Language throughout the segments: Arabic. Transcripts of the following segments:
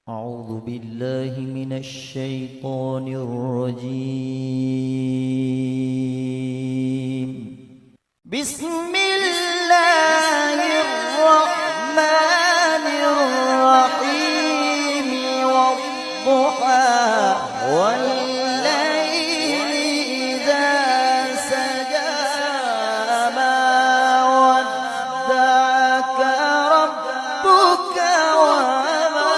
أعوذ بالله من الشيطان الرجيم. بسم الله الرحمن الرحيم. والضحى والليل إذا سجى ما ودعك ربك وما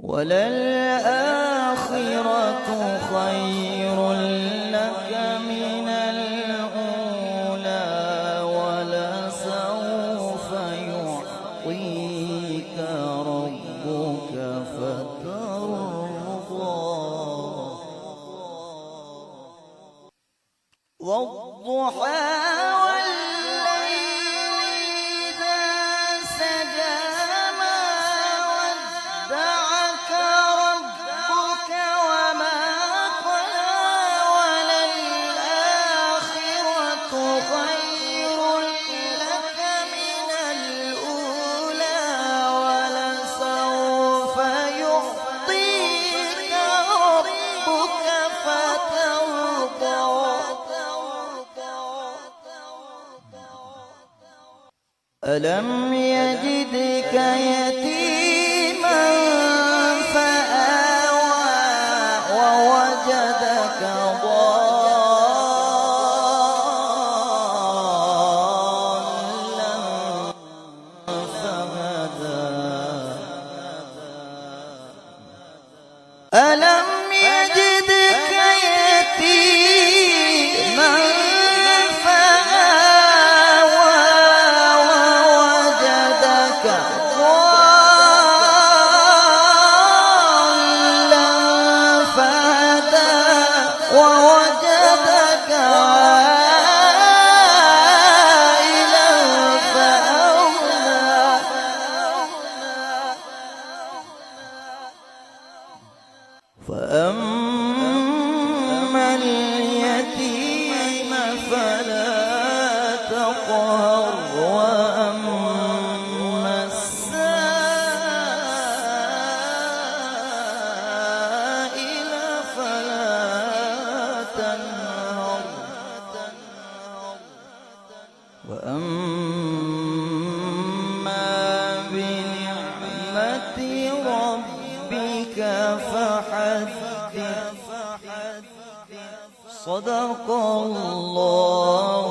وللآخرة خير لك من الأولى ولسوف يعطيك ربك فترضى. والضحى ألم يجدك يتيما فآوى ووجدك ضالا فهدى. ألم يجدك يتيما ووجدك عائلا فأغنى. فأما اليتيم فلا تقهر وأما السائل فلا تنهر. وأما بنعمة ربك فحدث. صدق الله